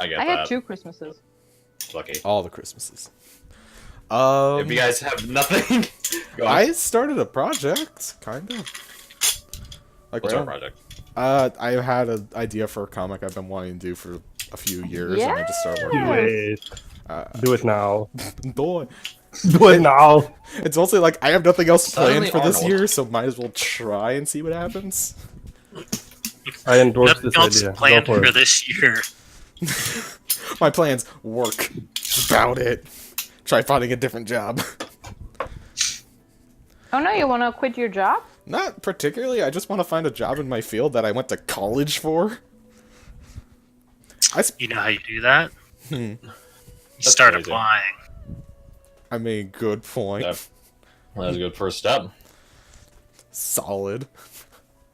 I get I that. had 2 Christmases. Lucky. All the Christmases. If you guys have nothing, go on. I started a project, kind of. Like What's our project? I had an idea for a comic I've been wanting to do for a few years, and I just started working Do on it. it. Do it now. Boy. Do it now. It's mostly like I have nothing else planned Suddenly for this Arnold. year, so might as well try and see what happens. I endorse Nothing this else idea. planned Go for for it. this year. My plans work. That's about it. Try finding a different job. Oh no, you want to quit your job? Not particularly. I just want to find a job in my field that I went to college for. You know how you do that? You That's start crazy. applying. I mean, good point. That was a good first step. Solid.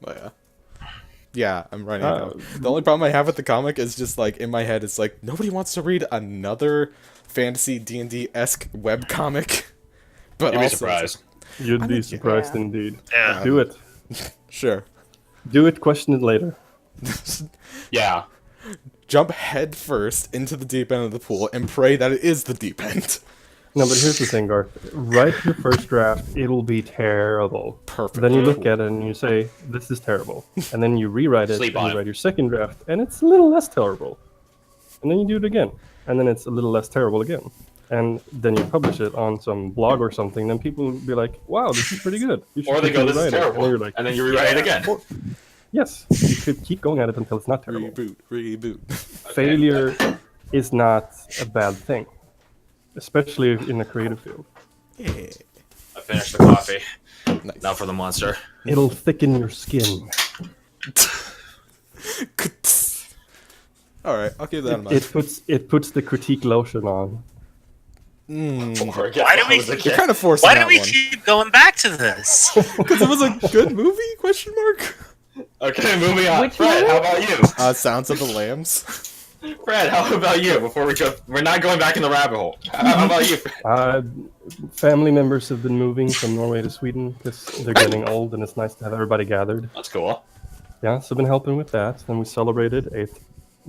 But yeah. Yeah, I'm writing it out. The only problem I have with the comic is just like in my head, it's like nobody wants to read another fantasy D&D-esque webcomic. But You'd be also, surprised. You'd I be think- surprised yeah. indeed. Yeah. Do it. sure. Do it. Question it later. Yeah. Jump head first into the deep end of the pool and pray that it is the deep end. No, but here's the thing, Garth. Write your first draft. It'll be terrible. Perfect. Then you look at it and you say, "This is terrible," and then you rewrite it. Sleep and on you it. write your second draft, and it's a little less terrible. And then you do it again, and then it's a little less terrible again. And then you publish it on some blog or something. Then people will be like, "Wow, this is pretty good." You should Or they go, continue this is writing." terrible. And you're like, And then you rewrite it again. Or- yes, you should keep going at it until it's not terrible. Reboot. Failure is not a bad thing, especially in the creative field. Yeah. I finished the coffee. Nice. Now for the monster. It'll thicken your skin. Alright, I'll keep that in mind. It puts the critique lotion on. Or, yeah, Why do I we- was a You're kid. kind of forcing Why that do we one. keep going back to this? Because it was a good movie? Question mark. Okay, moving on. Which Fred, one? how about you? Sounds of the Lambs. Fred, how about you? Before we go, we're not going back in the rabbit hole. How about you, Fred? Family members have been moving from Norway to Sweden because they're getting old and it's nice to have everybody gathered. That's cool. Yeah, so I've been helping with that. Then we celebrated, ate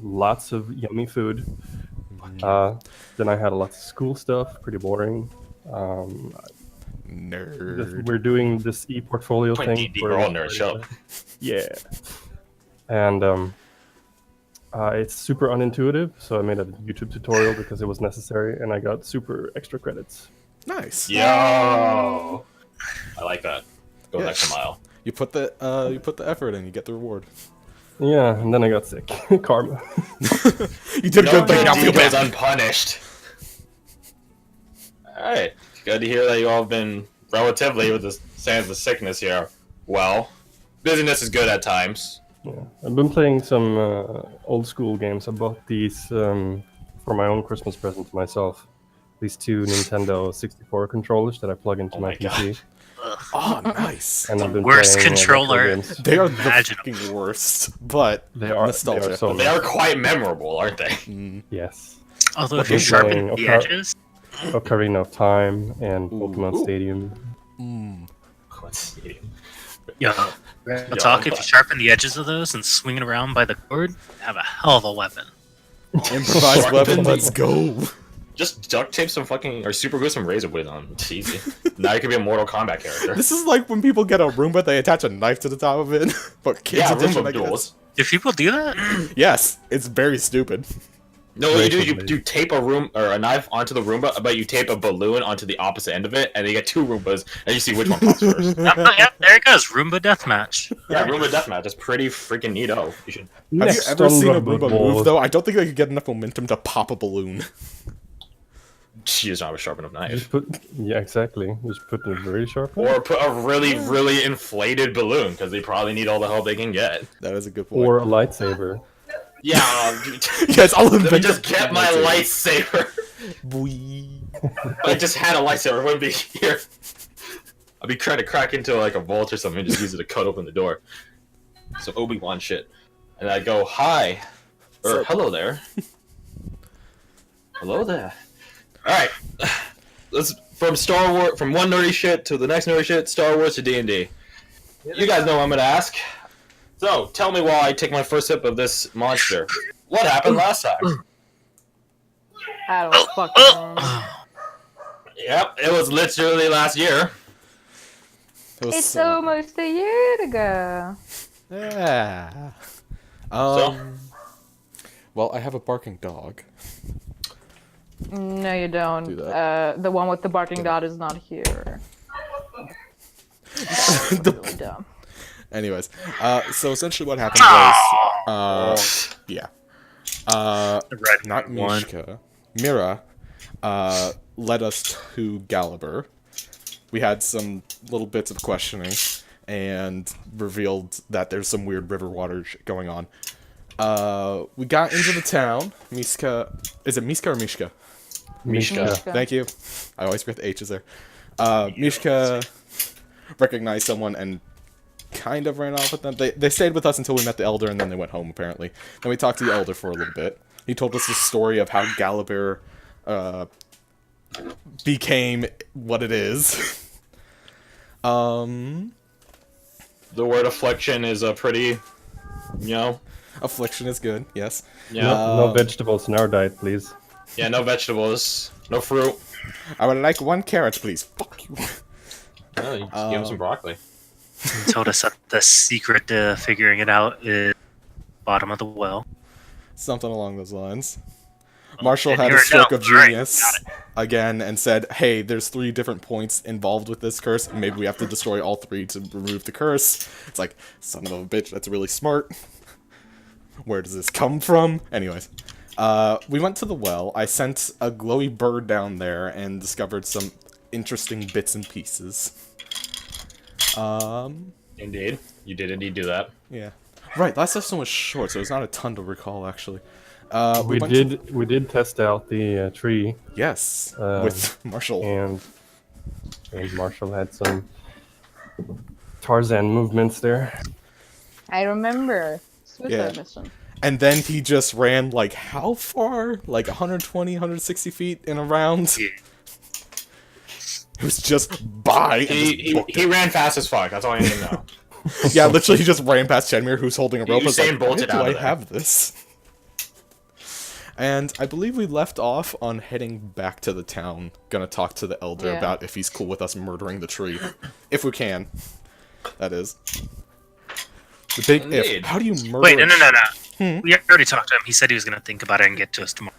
lots of yummy food. Then I had lots of school stuff, pretty boring. Nerd. We're doing this e-portfolio Point thing. D&D, we're all nerds, shut up. Yeah. And it's super unintuitive, so I made a YouTube tutorial because it was necessary, and I got super extra credits. Nice. Yo! I like that. Go the Yeah. extra mile. You put the effort in, you get the reward. Yeah, and then I got sick. Karma. You did a No good thing. Now good feel deed goes bad. unpunished. Alright. Good to hear that you all have been relatively, with the sans of the sickness here. Well, busyness is good at times. Yeah. I've been playing some old school games. I bought these for my own Christmas present to myself. These 2 Nintendo 64 controllers that I plug into Oh my my PC. Oh, nice. And I've been Worst playing, retro controller. games. They are the Imaginable. fucking worst, but They are nostalgia. so They are quite memorable, aren't they? Yes. Although if What you are you playing? sharpen the Okay. edges, Ocarina of Time and Pokemon Ooh. Stadium. yo, talk if you sharpen the edges of those and swing it around by the cord, have a hell of a weapon. Improvised weapon, let's go. Just duct tape some fucking, or super glue some razor blades on. It's easy. Now you can be a Mortal Kombat character. This is like when people get a Roomba, they attach a knife to the top of it. But kids Yeah, edition, Roomba I guess. duels. Do people do that? Yes, it's very stupid. No, what you do, Razor you tape a knife onto the Roomba, but you tape a balloon onto the opposite end of it, and then you get 2 Roombas, and you see which one pops first. Yep, there it goes. Roomba deathmatch. Yeah, Roomba deathmatch. That's pretty freaking neato. You should. Have you Next ever on seen a Rumble Roomba Ball. move, though? I don't think they could get enough momentum to pop a balloon. She does not have a sharp enough knife. Just put, yeah, exactly. Just put a very sharp one. Or put a really, really inflated balloon, because they probably need all the help they can get. That is a good point. Or a lightsaber. Yeah, yes, I'll let me invent just get my lightsaber. Wee. If I just had a lightsaber, it wouldn't be here. I'd be trying to crack into like a vault or something and just use it to cut open the door. So Obi-Wan shit. And I'd go, hi. Or hello there. Hello there. Alright. Let's from Star Wars, from one nerdy shit to the next nerdy shit, Star Wars to D&D. You guys know what I'm gonna ask. So, tell me while I take my first sip of this monster. What happened last time? I don't fucking remember. Yep, it was literally last year. It was It's so- almost a year ago. Yeah. Well, I have a barking dog. No, you don't. Do that. The one with the barking dog is not here. That's really dumb. Anyways, so essentially what happened was, yeah. The red Not one. Mishka. Mira, led us to Gallibur. We had some little bits of questioning, and revealed that there's some weird river water shit going on. We got into the town. Mishka, is it Mishka or Mishka? Mishka. Thank you. I always forget the H's there. Mishka recognized someone and kind of ran off with them. They stayed with us until we met the Elder, and then they went home, apparently. Then we talked to the Elder for a little bit. He told us the story of how Gallibur became what it is. The word affliction is a pretty, Affliction is good, yes. yeah, No vegetables in our diet, please. yeah, no vegetables, no fruit. I would like 1 carrot, please. Fuck you. No, you just give him some broccoli. He told us that the secret to figuring it out is bottom of the well. Something along those lines. Marshall didn't had hear a it, stroke no. of Right, genius got it. again and said, hey, there's 3 different points involved with this curse. Maybe we have to destroy all 3 to remove the curse. It's like, son of a bitch, that's really smart. Where does this come from? Anyways, we went to the well. I sent a glowy bird down there and discovered some interesting bits and pieces. Indeed, you did indeed do that. Yeah. Right, last session was short, so there's not a ton to recall, actually. We went to- did test out the tree, Yes, with Marshall. and Marshall had some Tarzan movements there. I remember. Suicide Yeah. mission. And then he just ran, like, how far? Like 120, 160 feet in a round? Yeah. It was just by. and just booked He it. ran fast as fuck. That's all I need to know. Yeah, literally, he just ran past Chenmir, who's holding a rope. I was Usain like, bolted why do out I of there. have this? And I believe we left off on heading back to the town. Gonna talk to the Elder Yeah. about if he's cool with us murdering the tree. If we can. That is. The big if. Indeed. How do you murder Wait, a no. We already talked to him. He said he was going to think about it and get to us tomorrow.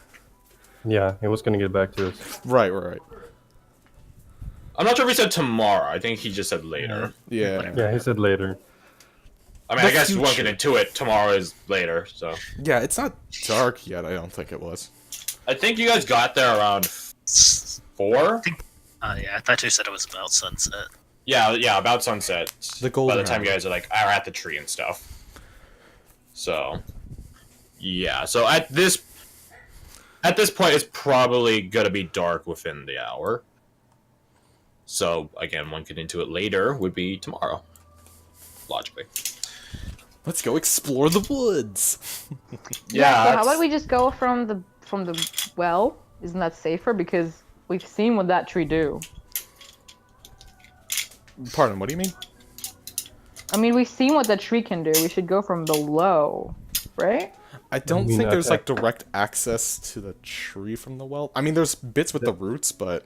Yeah, he was gonna get back to us. Right. I'm not sure if he said tomorrow. I think he just said later. Yeah. Yeah, he said later. I mean, The I guess we won't future. get into it. Tomorrow is later, so. Yeah, it's not dark yet, I don't think it was. I think you guys got there around 4? Yeah, I thought you said it was about sunset. Yeah, about sunset. The golden By the time hour. you guys are at the tree and stuff. So, yeah. So at this point, it's probably gonna be dark within the hour. So again, one get into it later would be tomorrow, logically. Let's go explore the woods. Yeah. So how that's- about we just go from the well? Isn't that safer? Because we've seen what that tree do. Pardon, what do you mean? I mean, we've seen what that tree can do. We should go from below, right? I don't mean, think there's that's like direct access to the tree from the well. I mean, there's bits with the roots, but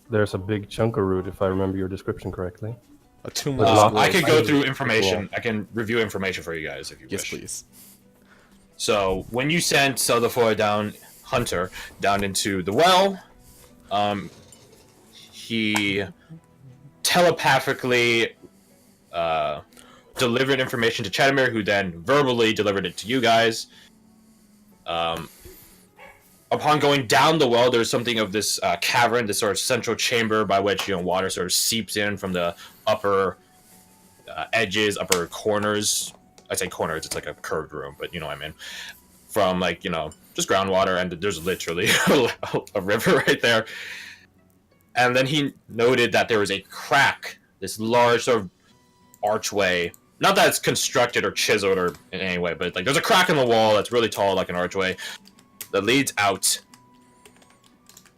There's a big chunk of root, if I remember your description correctly. a too much. I could go Right. through information. I can review information for you guys if you Yes, wish. please. So when you sent Hunter down into the well, he telepathically delivered information to Chadamir, who then verbally delivered it to you guys. Upon going down the well, there's something of this cavern, this sort of central chamber by which water sort of seeps in from the upper edges, upper corners. I say corners, it's like a curved room, but you know what I mean. From just groundwater, and there's literally a river right there. And then he noted that there was a crack, this large sort of archway. Not that it's constructed or chiseled or in any way, but there's a crack in the wall that's really tall, like an archway, that leads out.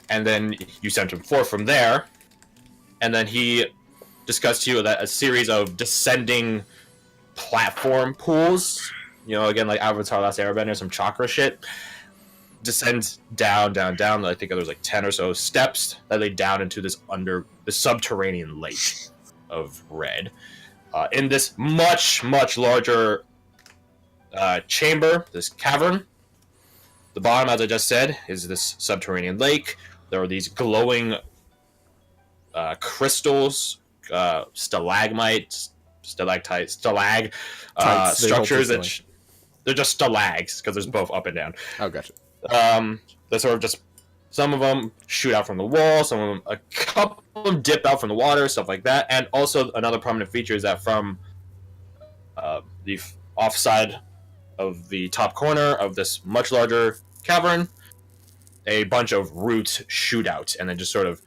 And then you sent him forth from there. And then he discussed to you that a series of descending platform pools, again, like Avatar Last Airbender, some chakra shit, descends down, down, down. I think there's like 10 or so steps that lead down into this subterranean lake of red. In this much, much larger chamber, this cavern, the bottom, as I just said, is this subterranean lake. There are these glowing crystals, stalagmites, stalactites, structures that they're just stalags because there's both up and down. Oh, gotcha. They sort of just, some of them shoot out from the wall, some of them, a couple of them dip out from the water, stuff like that. And also another prominent feature is that from the offside of the top corner of this much larger cavern, a bunch of roots shoot out and then just sort of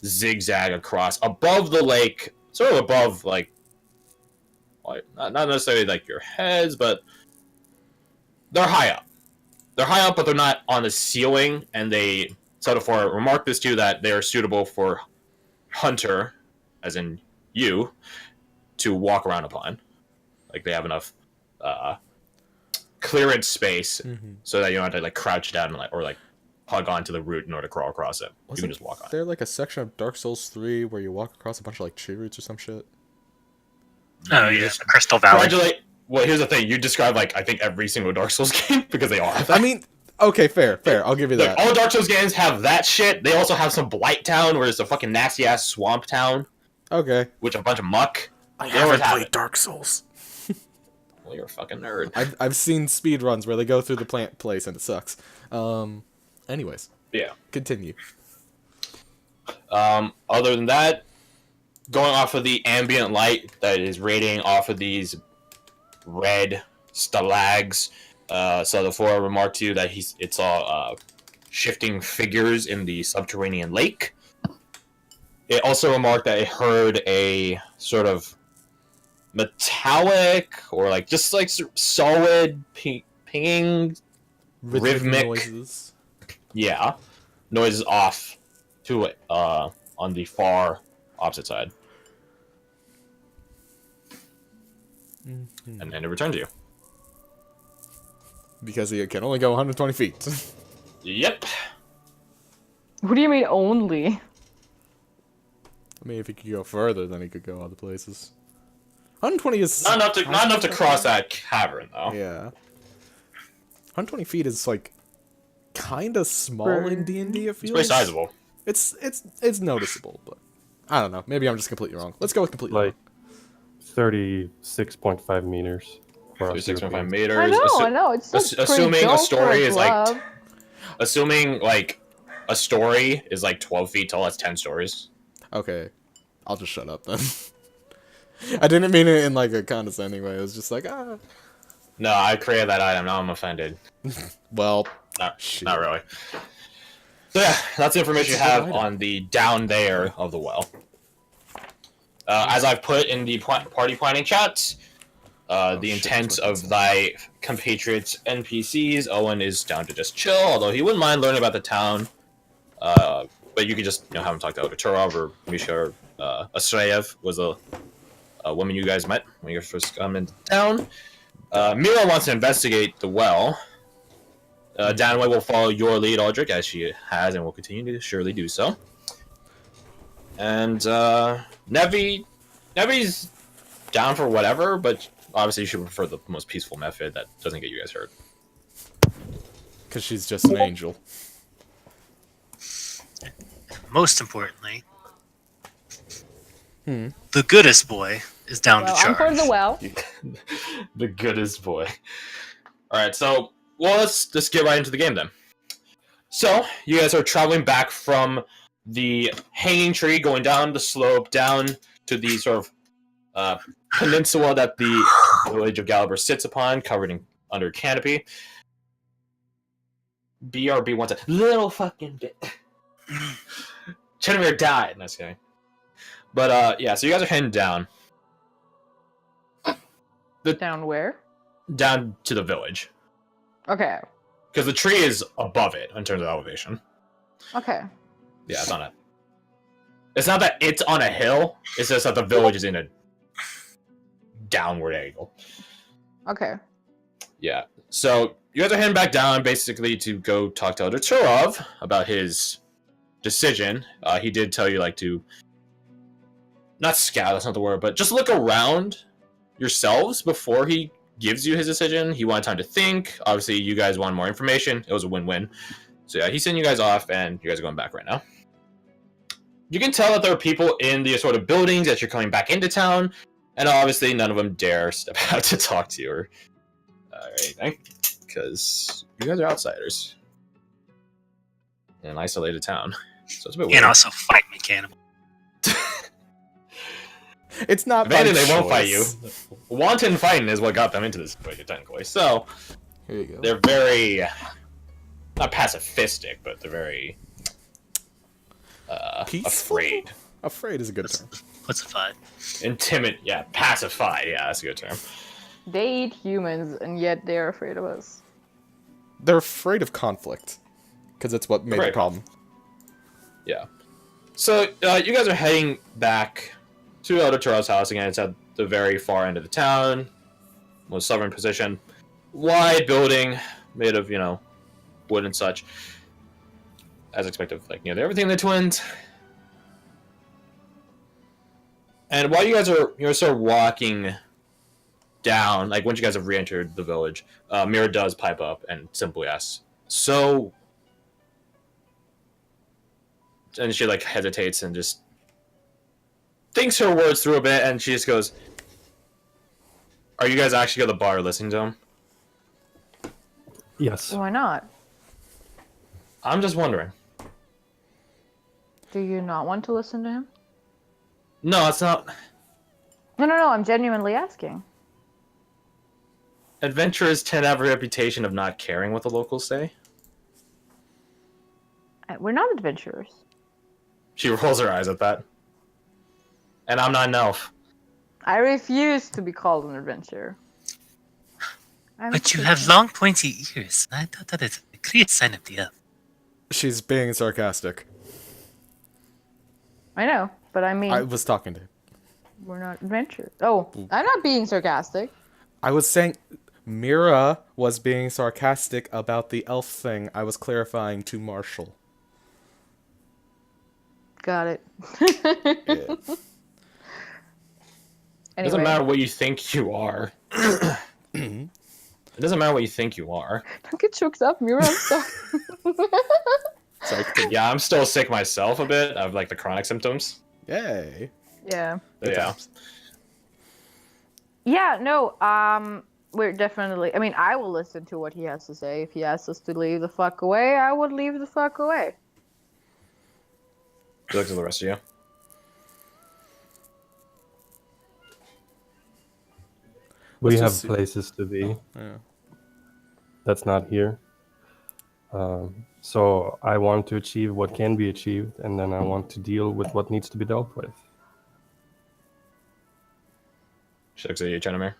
zigzag across above the lake, sort of above, like not necessarily like your heads, but they're high up. They're high up, but they're not on the ceiling, and they sort of remark this too, that they're suitable for hunter, as in you, to walk around upon. Like they have enough clearance space so that you don't have to like crouch down and or hug onto the root in order to crawl across it. You can just walk on. Is there like a section of Dark Souls 3 where you walk across a bunch of like tree roots or some shit? Oh yeah, the Crystal Valley. Well, here's the thing. You describe like I think every single Dark Souls game because they all have that. I mean, okay, fair. I'll give you that. All Dark Souls games have that shit. They also have some Blight Town, where it's a fucking nasty ass swamp town. Okay. Which a bunch of muck. I haven't played Dark Souls. Well, you're a fucking nerd. I've seen speed runs where they go through the plant place and it sucks. Anyways. Yeah. Continue. Other than that, going off of the ambient light that is radiating off of these red stalags, so the four remarked to you that it's all shifting figures in the subterranean lake. It also remarked that it heard a sort of metallic or like just like solid pinging rhythmic noises. Yeah, noises off to it on the far opposite side. And then it returns you. Because he can only go 120 feet. Yep. What do you mean only? I mean, if he could go further, then he could go other places. 120 is not enough to cross that cavern, though. Yeah. 120 feet is like kind of small in D&D. It feels. It's pretty sizable. It's noticeable, but I don't know. Maybe I'm just completely wrong. Let's go with completely like 36.5 meters. 36.5 meters. I know. It's still assuming pretty a story is glove. like, assuming like a story is like 12 feet tall. That's 10 stories. Okay, I'll just shut up then. I didn't mean it in like a condescending way. It was just like No, I created that item. Now I'm offended. Well, not really. So yeah, that's the information you have on the down there of the well. As I've put in the party planning chat, the intent of thy compatriots NPCs, Owen is down to just chill, although he wouldn't mind learning about the town. But you could just have him talk to Turov or Misha or Astreyev was a woman you guys met when you first come into town. Mira wants to investigate the well. Danway will follow your lead, Aldrich, as she has and will continue to surely do so. And Nevi's down for whatever, but obviously she would prefer the most peaceful method that doesn't get you guys hurt. Because she's just an angel. Most importantly, the goodest boy is down to charge. I'm for the well. The goodest boy. Alright, so, well, let's just get right into the game then. So, you guys are traveling back from the hanging tree, going down the slope, down to the sort of peninsula that the village of Gallibor sits upon, covered under canopy. BRB wants a little fucking bit. Chenamere died. Nice guy. But, yeah, so you guys are heading down. Down where? Down to the village. Okay. Because the tree is above it in terms of elevation. Okay. Yeah, it's on a... It's not that it's on a hill, it's just that the village is in a downward angle. Okay. Yeah. So, you guys are heading back down basically to go talk to Elder Turov about his decision. He did tell you like to not scout, that's not the word, but just look around yourselves before he gives you his decision. He wanted time to think. Obviously, you guys want more information. It was a win-win. So yeah, he's sending you guys off, and you guys are going back right now. You can tell that there are people in the sort of buildings as you're coming back into town, and obviously none of them dare step out to talk to you or anything, because you guys are outsiders in an isolated town. So it's a bit weird. And also fight me, cannibal. It's not If anything, by they won't fight you. choice. Wanton fighting is what got them into this situation, technically. So Here you go. they're very not pacifistic, but they're very Peaceful? afraid. Afraid is a good term. What's a fight? Yeah, pacified. Yeah, that's a good term. They eat humans, and yet they're afraid of us. They're afraid of conflict, because it's what made the Right. problem. Yeah. So you guys are heading back to Elder Turov's house again. It's at the very far end of the town, most southern position. Wide building made of, wood and such. As expected, like everything in the twins. And while you guys are sort of walking down, like once you guys have re-entered the village, Mira does pipe up and simply asks, "So," and she like hesitates and just thinks her words through a bit, and she just goes, "Are you guys actually at the bar listening to him?" Yes. Why not? I'm just wondering. Do you not want to listen to him? No, it's not. No, I'm genuinely asking. Adventurers tend to have a reputation of not caring what the locals say. We're not adventurers. She rolls her eyes at that. And I'm not an elf. I refuse to be called an adventurer. But you have long, pointy ears. I thought that is a great sign of the elf. She's being sarcastic. I know, but I mean, I was talking to her. we're not adventurers. Oh, I'm not being sarcastic. I was saying Mira was being sarcastic about the elf thing. I was clarifying to Marshall. Got it. Yeah. It doesn't matter what you think you are. It doesn't matter what you think you are. Don't get choked up, Mira. I'm sorry. Sorry. Yeah, I'm still sick myself a bit. I have like the chronic symptoms. Yay. Yeah. But yeah. Yeah, no, we're definitely, I mean, I will listen to what he has to say. If he asks us to leave the fuck away, I would leave the fuck away. She looks at the rest of you. We Let's have just see. places to be. Yeah. That's not here. So I want to achieve what can be achieved, and then I want to deal with what needs to be dealt with. She looks at you, Chenemir.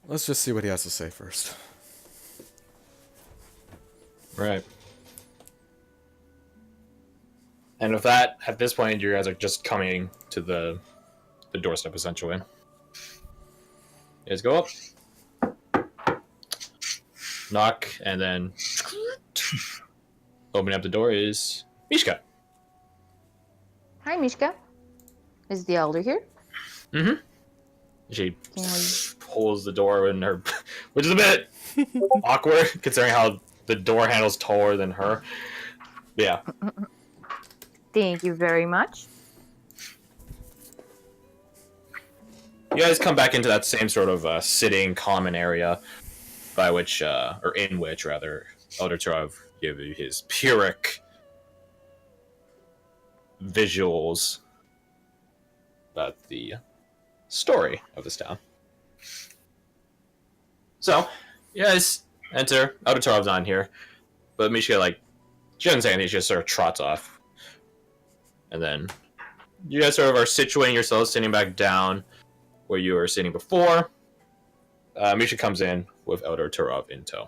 Let's just see what he has to say first. Right. And with that, at this point, you guys are just coming to the doorstep, essentially. You guys go up. Knock, and then opening up the door is Mishka. Hi, Mishka. Is the elder here? Mm-hmm. She Can we- pulls the door in her, which is a bit awkward considering how the door handle's taller than her. But yeah. Thank you very much. You guys come back into that same sort of sitting common area by which, or in which, rather, Elder Turov gave you his Pyrrhic visuals about the story of this town. So, you guys enter. Elder Turov's not here, but Mishka, like, she doesn't say anything, she just sort of trots off. And then you guys sort of are situating yourselves, sitting back down where you were sitting before. Misha comes in with Elder Turov in tow.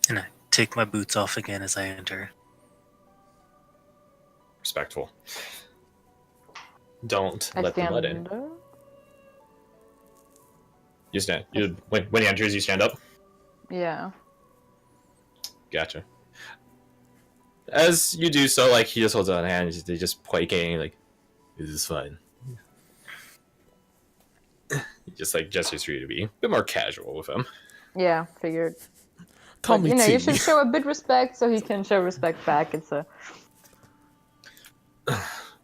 And I take my boots off again as I enter. Respectful. Don't I let them stand let in. there. You stand. When he enters, you stand up. Yeah. Gotcha. As you do so, like he just holds out a hand. They just placating, like, "This is fine." He just like gestures for you to be a bit more casual with him. Yeah, figured. Call But, me you know, T. you should show a bit respect so he can show respect back. It's a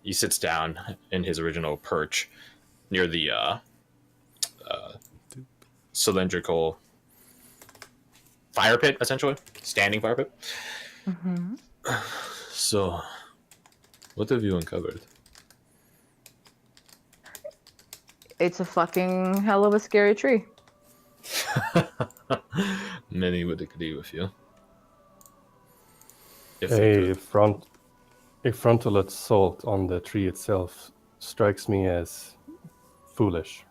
He sits down in his original perch near the cylindrical fire pit, essentially standing fire pit. Mhm. So, what have you uncovered? It's a fucking hell of a scary tree. Many would agree with you. If they A could. frontal assault on the tree itself strikes me as foolish.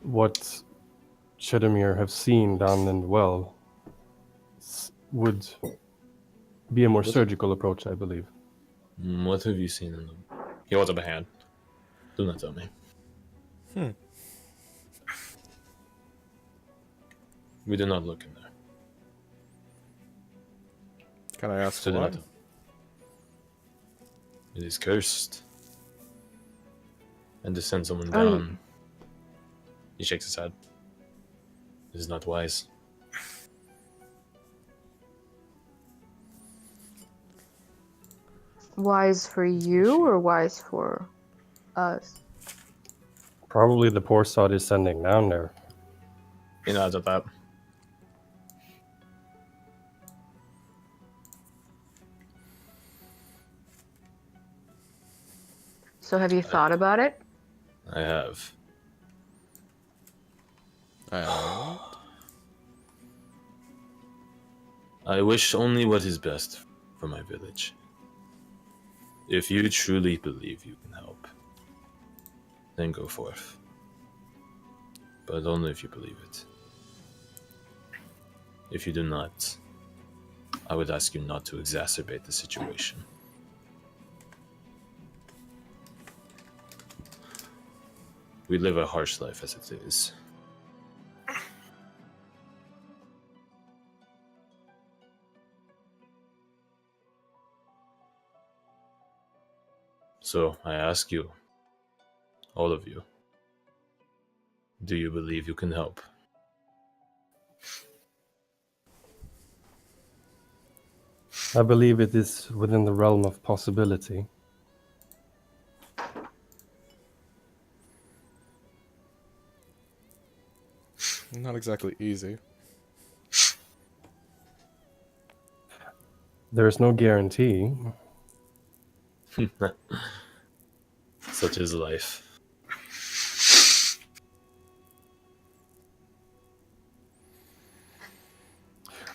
What Chedemir have seen down in the well would be a more surgical approach, I believe. What have you seen in them? He holds up a hand. Do not tell me. We did not look in there. Can I ask So do why? not tell me. It is cursed. And to send someone Oh, down. He shakes his head. This is not wise. Wise for you or wise for us? Probably the poor sod is sending down there. He nods at that. So have you thought about it? I have. I wish only what is best for my village. If you truly believe you can help, then go forth. But only if you believe it. If you do not, I would ask you not to exacerbate the situation. We live a harsh life as it is. So I ask you, all of you, do you believe you can help? I believe it is within the realm of possibility. Not exactly easy. There is no guarantee. Such is life.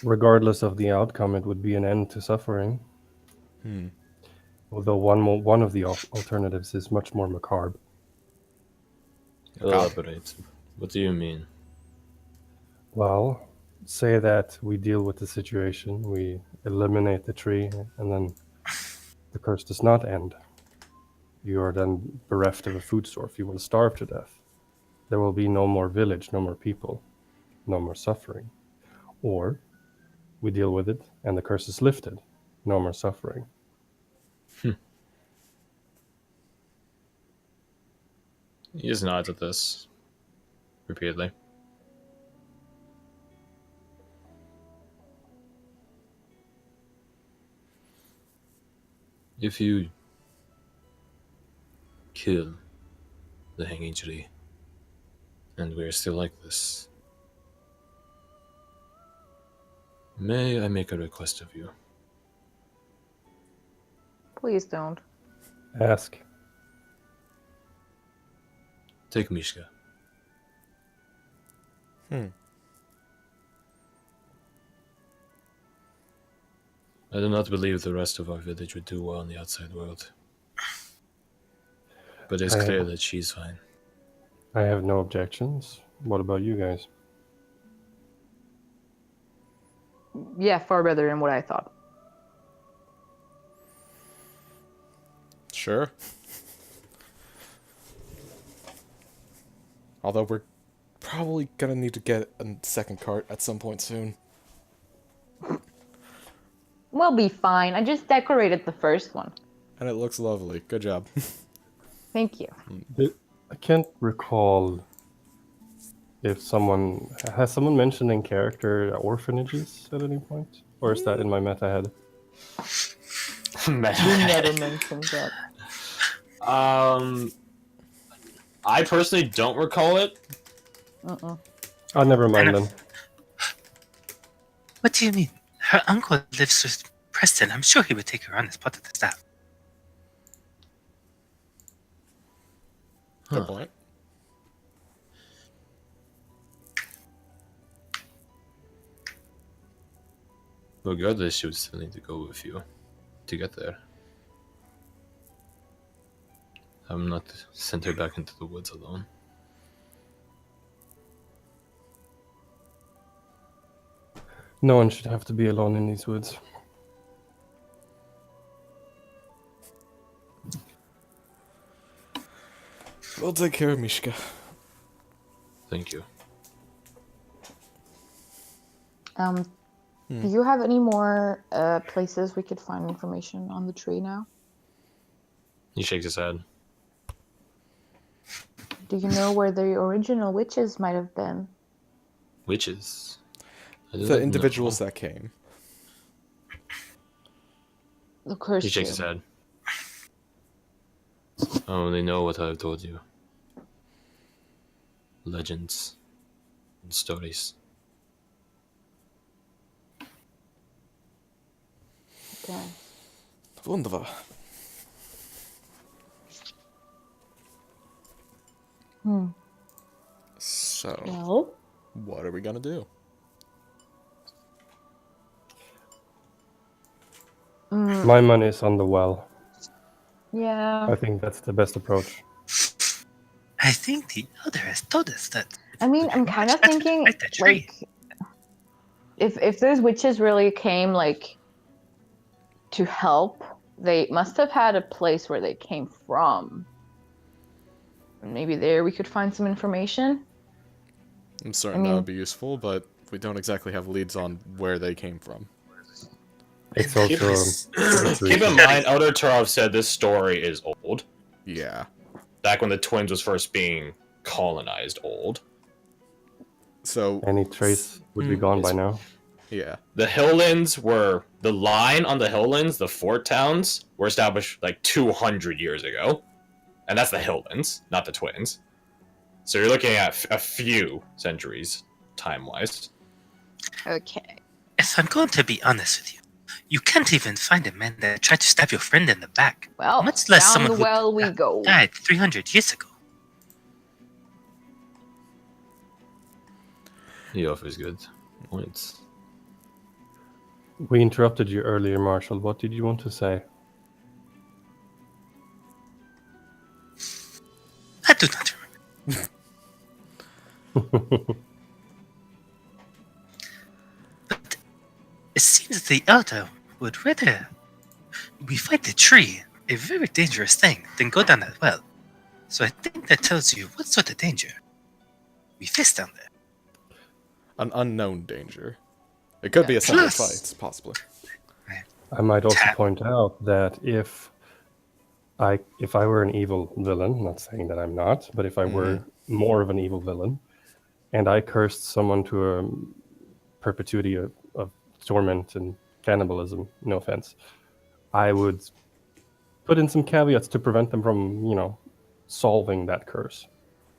Regardless of the outcome, it would be an end to suffering. Although one of the alternatives is much more macabre. Elaborate. What do you mean? Well, say that we deal with the situation, we eliminate the tree, and then the curse does not end. You are then bereft of a food source. You will starve to death. There will be no more village, no more people, no more suffering. Or we deal with it and the curse is lifted, no more suffering. He just nods at this repeatedly. If you kill the hanging tree, and we're still like this, may I make a request of you? Please don't. Ask. Take Mishka. I do not believe the rest of our village would do well in the outside world. But it's clear that she's fine. I have no objections. What about you guys? Yeah, far better than what I thought. Sure. Although we're probably gonna need to get a second cart at some point soon. We'll be fine. I just decorated the first one. And it looks lovely. Good job. Thank you. I can't recall if someone mentioned in character orphanages at any point, or is that in my meta head? You never mentioned that. I personally don't recall it. Uh-uh. Oh, never mind then. What do you mean? Her uncle lives with Preston. I'm sure he would take her on as part of the staff. Good point. Regardless, she would still need to go with you to get there. I'm not sent her back into the woods alone. No one should have to be alone in these woods. We'll take care of Mishka. Thank you. Do you have any more places we could find information on the tree now? He shakes his head. Do you know where the original witches might have been? Witches. The individuals that came. The curse. He shakes his head. Oh, they know what I've told you. Legends and stories. Okay. Wunderbar. So, Well, what are we gonna do? My money is on the well. yeah. I think that's the best approach. I think the elder has told us that. I mean, I'm kind of That's thinking, right, the tree. like, if those witches really came, like, to help, they must have had a place where they came from. And maybe there we could find some information. I'm certain that would be useful, but we don't exactly have leads on where they came from. It's Keep, also keep in mind, Elder Turov said this story is old. Yeah. Back when the twins was first being colonized, old. So, any trace would be gone by now. yeah. The Hilllands were the line on the Hilllands, the fort towns, were established like 200 years ago. And that's the Hilllands, not the twins. So you're looking at a few centuries, time-wise. Okay. If I'm going to be honest with you, you can't even find a man that tried to stab your friend in the back. Well, Much less down someone the who well we go. died 300 years ago. He offers good points. We interrupted you earlier, Marshall. What did you want to say? I do not remember. But it seems the elder would rather we fight the tree, a very dangerous thing, than go down that well. So I think that tells you what sort of danger we face down there. An unknown danger. It could be a simple Plus- fight, possibly. I might also Tap. point out that if I were an evil villain, not saying that I'm not, but if I were more of an evil villain, and I cursed someone to a perpetuity of torment and cannibalism, no offense, I would put in some caveats to prevent them from, solving that curse.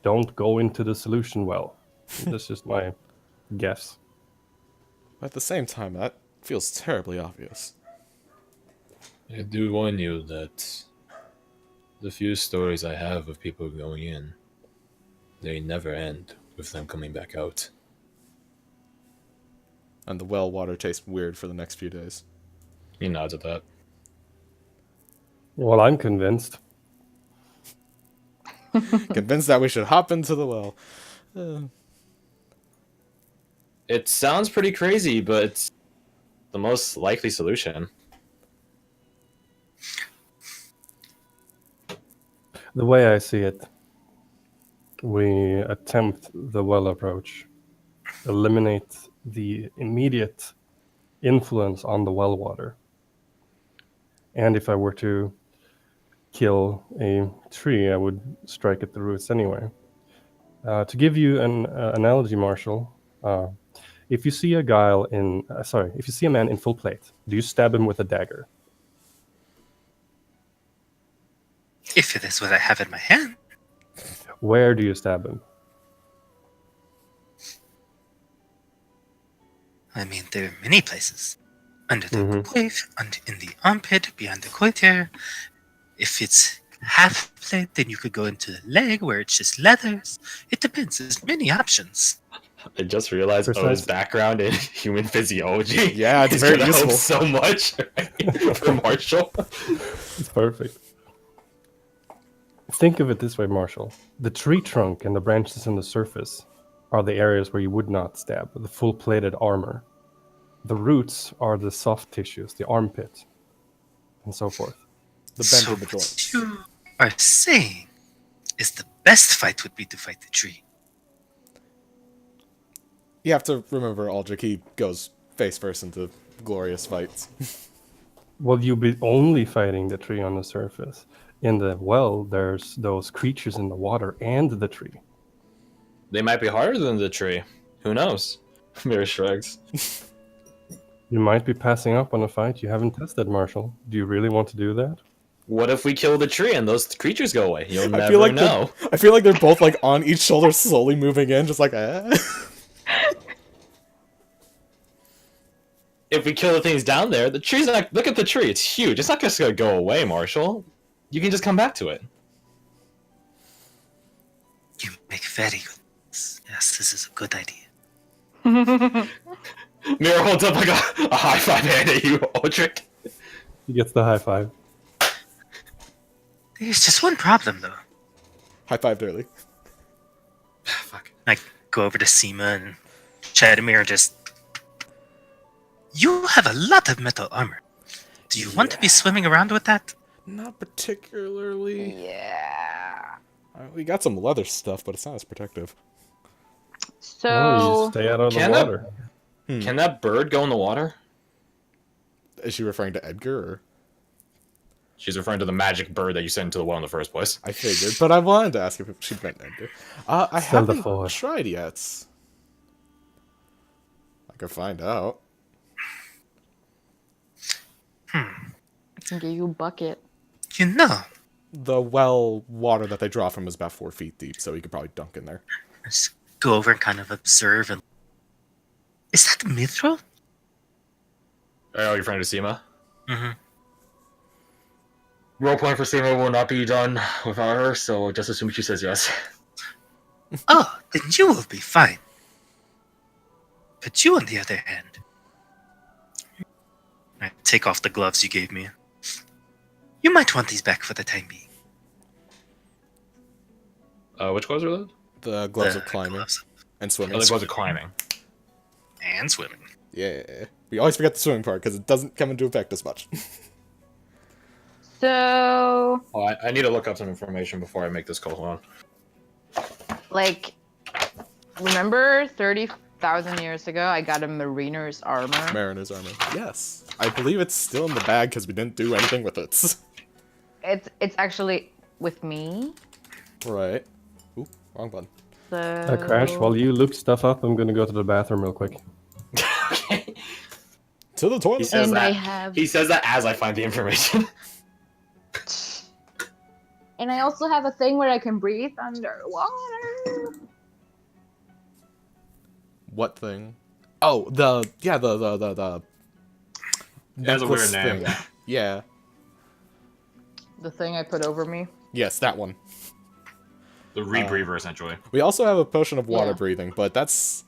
Don't go into the solution well. That's just my guess. At the same time, that feels terribly obvious. I do warn you that the few stories I have of people going in, they never end with them coming back out. And the well water tastes weird for the next few days. He nods at that. Well, I'm convinced. Convinced that we should hop into the well. It sounds pretty crazy, but it's the most likely solution. The way I see it, We attempt the well approach, eliminate the immediate influence on the well water. And if I were to kill a tree, I would strike at the roots anyway. To give you an analogy, Marshall, if you see a if you see a man in full plate, do you stab him with a dagger? If it is what I have in my hand, Where do you stab him? I mean, there are many places. Under the coif, in the armpit, behind the coiture. If it's half plate, then you could go into the leg where it's just leathers. It depends. There's many options. I just realized O's background in human physiology. Yeah, it's is very gonna help useful. so much for Marshall. It's perfect. Think of it this way, Marshall. The tree trunk and the branches on the surface are the areas where you would not stab, the full-plated armor. The roots are the soft tissues, the armpit, and so forth. The bend So in the joints. what you are saying is the best fight would be to fight the tree. You have to remember, Aldrich, he goes face first into glorious fights. Well, you'll be only fighting the tree on the surface. In the well, there's those creatures in the water and the tree. They might be harder than the tree. Who knows? Mirror shrugs. You might be passing up on a fight you haven't tested, Marshall. Do you really want to do that? What if we kill the tree and those creatures go away? You'll never I feel like know. I feel like they're both like on each shoulder, slowly moving in, just like. If we kill the things down there, the tree's not. Look at the tree; it's huge. It's not just gonna go away, Marshall. You can just come back to it. You make very good. Yes, this is a good idea. Mirror holds up like a high five hand at you, Aldrich. He gets the high five. There's just one problem, though. High fived early. Fuck. I go over to Seema and Chadamir and just... You have a lot of metal armor. Do you want to be swimming around with that? Not particularly. Yeah. We got some leather stuff, but it's not as protective. Oh, you So stay out of the Can that- water. Can that bird go in the water? Is she referring to Edgar? Or? She's referring to the magic bird that you sent into the well in the first place. I figured, but I wanted to ask if she meant Edgar. I Sell the haven't forward. tried yet. I could find out. I can give you a bucket. You know, The well water that they draw from is about 4 feet deep, so you could probably dunk in there. just go over and kind of observe and... Is that Mithril? Oh, your friend of Seema? Mm-hmm. Roleplay for Seema will not be done without her, so just assume she says yes. Oh, then you will be fine. But you, on the other hand... I take off the gloves you gave me. You might want these back for the time being. Which gloves are those? The gloves The of climbing gloves and swimming. Oh, the gloves of climbing. and swimming. Yeah. We always forget the swimming part because it doesn't come into effect as much. So, Oh, I need to look up some information before I make this call. Hold on. like, remember 30,000 years ago, I got a mariner's armor? Mariner's armor. Yes. I believe it's still in the bag because we didn't do anything with it. It's actually with me. Right. Ooh, wrong button. So... Crash, while you look stuff up, I'm gonna go to the bathroom real quick. Okay. To the He toilet. says And that. I have... He says that as I find the information. And I also have a thing where I can breathe underwater. What thing? Oh, the It has a weird necklace name. thing. Yeah. The thing I put over me. Yes, that one. The rebreather, essentially. We also have a potion of water Yeah. breathing, but that's...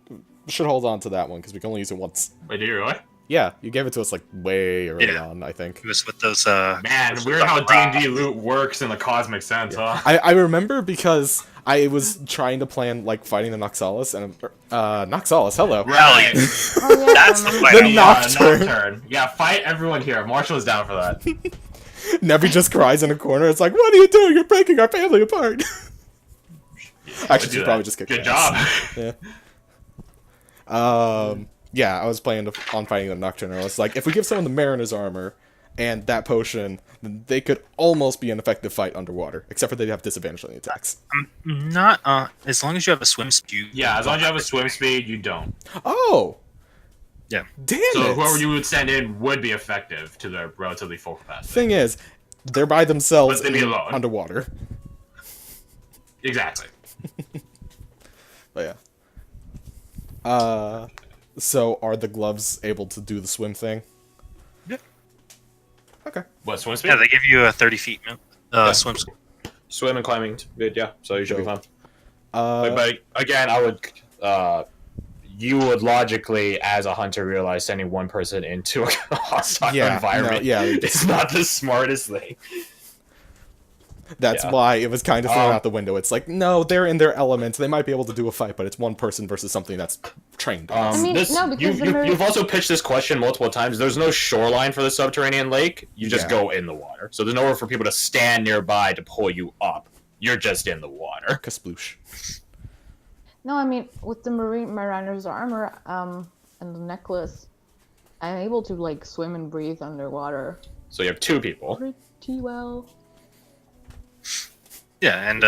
We should hold on to that one because we can only use it once. Wait, do you really? Yeah, you gave it to us like way early Yeah. on, I think. It was with those, Man, weird how D&D loot works in the cosmic sense, huh? I remember because I was trying to plan like fighting the Noxalis and Noxalis, hello. Right. Oh, yeah, That's I the remember. fight. The Nocturne. Yeah, fight everyone here. Marshall is down for that. Nevi just cries in a corner. It's like, what are you doing? You're breaking our family apart. I do should that. probably just kick Good their ass. job. Yeah. Yeah, I was playing on fighting the Nocturne. I was like, if we give someone the Mariner's armor and that potion, then they could almost be an effective fight underwater. Except for they'd have disadvantage on the attacks. Not as long as you have a swim speed. Yeah, as long as you have a swim speed, you don't. Oh! Yeah. Damn So it! whoever you would send in would be effective to their relatively full capacity. Thing is, they're by themselves But they'd be alone. underwater. Exactly. But yeah. So are the gloves able to do the swim thing? Yeah. Okay. What, swim speed? Yeah, they give you a 30 feet swim speed. Swim and climbing, good, yeah. So you should be fine. Dope. But again, I would, you would logically, as a hunter, realize sending one person into a hostile environment is not the smartest thing. That's why it was kind of thrown out the window. It's like, no, they're in their element. They might be able to do a fight, but it's one person versus something that's trained. I mean, no, because you've also pitched this question multiple times. There's no shoreline for the subterranean lake. You just go in the water. So there's nowhere for people to stand nearby to pull you up. You're just in the water. Kasploosh. No, I mean, with the Mariner's armor and the necklace, I'm able to, like, swim and breathe underwater So you have two people. pretty well. Yeah, and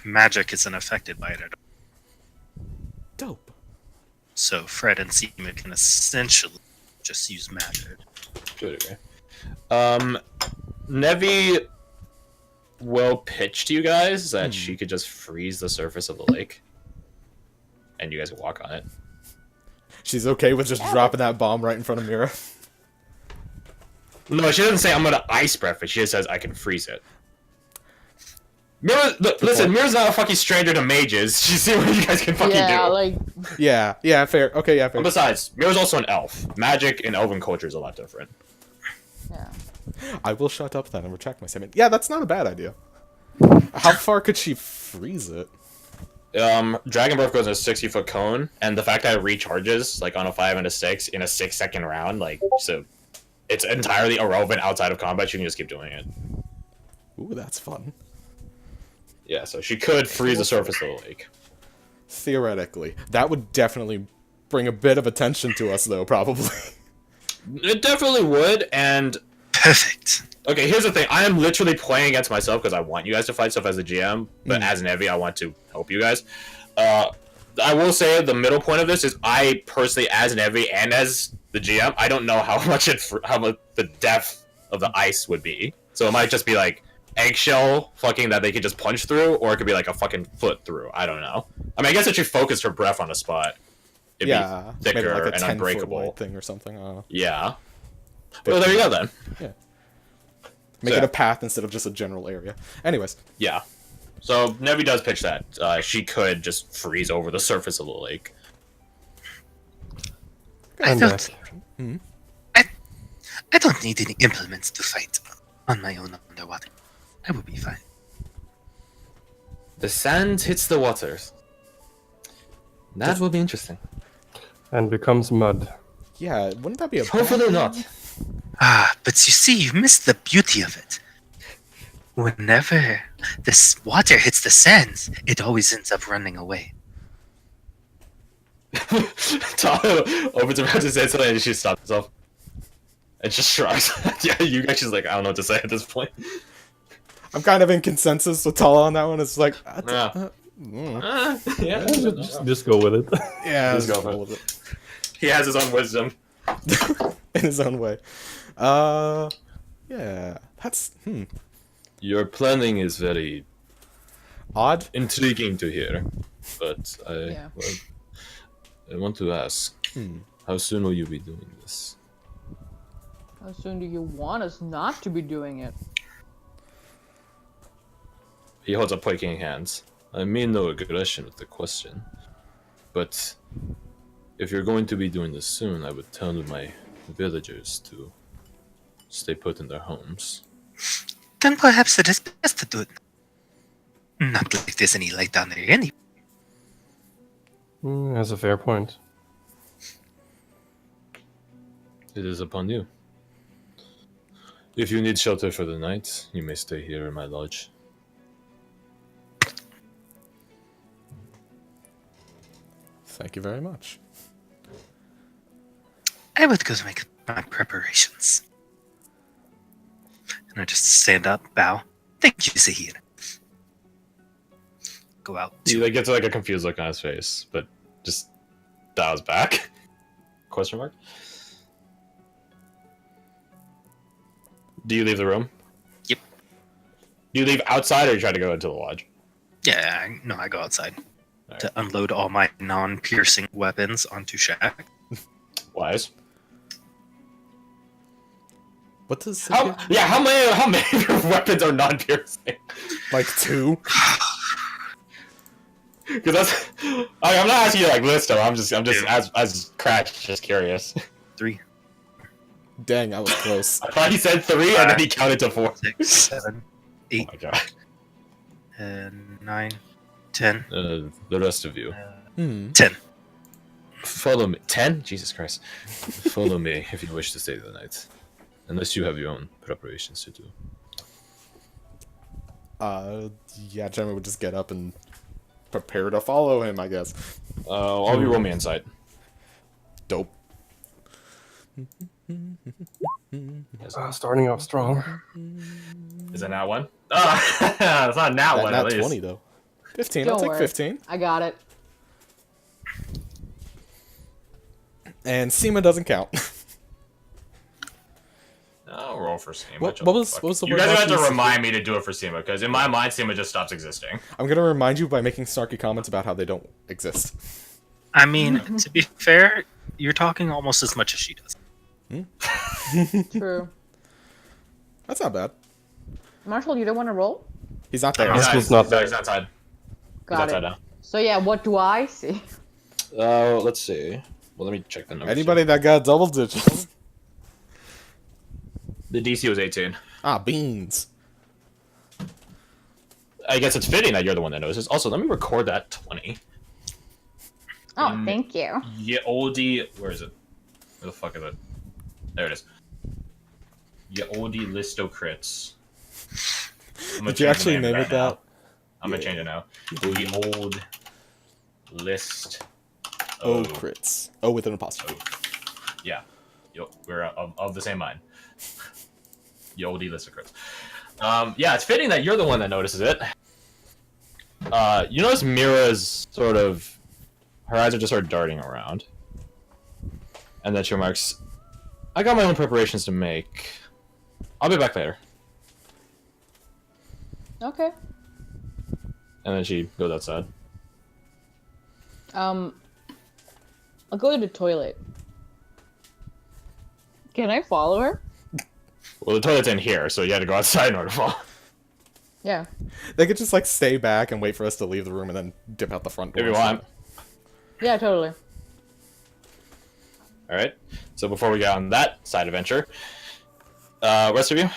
magic isn't affected by it at all. Dope. So Fred and Seema can essentially just use magic. Good, okay. Nevi will pitch to you guys that she could just freeze the surface of the lake. And you guys can walk on it. She's okay with just dropping that bomb right in front of Mira. No, she doesn't say I'm gonna ice breath it. She just says I can freeze it. Mira, listen, Mira's not a fucking stranger to mages. She's seen what you guys can fucking do. Like... Yeah, fair. Okay, yeah, fair. And besides, Mira's also an elf. Magic in elven culture is a lot different. Yeah. I will shut up then and retract my statement. Yeah, that's not a bad idea. How far could she freeze it? Dragon Breath goes in a 60-foot cone, and the fact that it recharges, like, on a 5 and a 6 in a 6-second round, like, so it's entirely irrelevant outside of combat. You can just keep doing it. Ooh, that's fun. Yeah, so she could freeze the surface of the lake. Theoretically. That would definitely bring a bit of attention to us, though, probably. It definitely would, and... Perfect. Okay, here's the thing. I am literally playing against myself because I want you guys to fight stuff as a GM, but as an Evi, I want to help you guys. I will say the middle point of this is I personally, as an Evi and as the GM, I don't know how much the depth of the ice would be. So it might just be like eggshell fucking that they could just punch through, or it could be like a fucking foot through. I don't know. I mean, I guess if you focus her breath on the spot, it'd be thicker maybe like a and 10-foot unbreakable wide thing or something. I don't know. Yeah. Well, there you go then. Yeah. Make it a path instead of just a general area. Anyways. Yeah. So Nevi does pitch that. She could just freeze over the surface of the lake. I don't Hmm? need any implements to fight on my own underwater. I will be fine. The sand hits the water. That will be interesting. And becomes mud. Yeah, wouldn't that be a Hopefully not. But you see, you missed the beauty of it. Whenever this water hits the sands, it always ends up running away. Tahoe opens her mouth to say something and she stops herself. And just shrugs. Yeah, you guys just like, I don't know what to say at this point. I'm kind of in consensus with Tala on that one. It's like, Yeah, Just go with it. yeah, Just let's go go with with it. he has his own wisdom. In his own way. Yeah, that's Your planning is very odd. intriguing to hear, but Yeah. I want to ask, how soon will you be doing this? How soon do you want us not to be doing it? He holds up quaking hands. I mean no aggression with the question, but if you're going to be doing this soon, I would tell my villagers to stay put in their homes. Then perhaps it is best to do it. Not like there's any light down there anyway. That's a fair point. It is upon you. If you need shelter for the night, you may stay here in my lodge. Thank you very much. I would go to make my preparations. And I just stand up, bow. Thank you, Zahir. Go out. He like gets like a confused look on his face, but just bows back. Question mark. Do you leave the room? Yep. Do you leave outside, or you try to go into the lodge? Yeah, I go outside Alright. to unload all my non-piercing weapons onto Shaq. Wise. What does How many of your weapons are non-piercing? like 2? Because that's. I'm not asking you like list them. I'm just as Crash, just curious. 3, Dang, I was close. I thought he said 3, and then he counted to 4. 6, 7, Oh 8, my god. and 9, 10. The rest of you. 10. Follow me. 10? Jesus Christ. Follow me if you wish to stay the night. Unless you have your own preparations to do. Yeah, Jeremy would just get up and prepare to follow him, I guess. I'll be roll me inside. Dope. Starting off strong. Is that now one? It's not now one, at Not least. 20, though. 15, Don't I'll take worry. 15. I got it. And Seema doesn't count. I'll roll for Seema. What was the You word guys last have to piece? remind me to do it for Seema, because in my mind, Seema just stops existing. I'm gonna remind you by making snarky comments about how they don't exist. I mean, to be fair, you're talking almost as much as she does. True. That's not bad. Marshall, you don't want to roll? He's not there. This was not there. He's outside. Got He's it. outside now. So yeah, what do I see? Let's see. Well, let me check the numbers. Anybody that got double digits. The DC was 18. Ah, beans. I guess it's fitting that you're the one that notices. Also, let me record that 20. Oh, thank you. Yeah, oldie. Where is it? Where the fuck is it? There it is. Yeah, oldie listo crits. Did you actually name it that? I'm gonna change it now. The old list. Oh, crits. Oh, with an apostrophe. Yeah. Yo, we're of the same mind. Oldie list of crits. Yeah, it's fitting that you're the one that notices it. You notice Mira's sort of. Her eyes are just sort of darting around. And then she remarks, I got my own preparations to make. I'll be back later. Okay. And then she goes outside. I'll go to the toilet. Can I follow her? Well, the toilet's in here, so you had to go outside in order to fall. Yeah. They could just like stay back and wait for us to leave the room and then dip out the front door. If you want. Yeah, totally. Alright. So before we get on that side adventure, rest of you,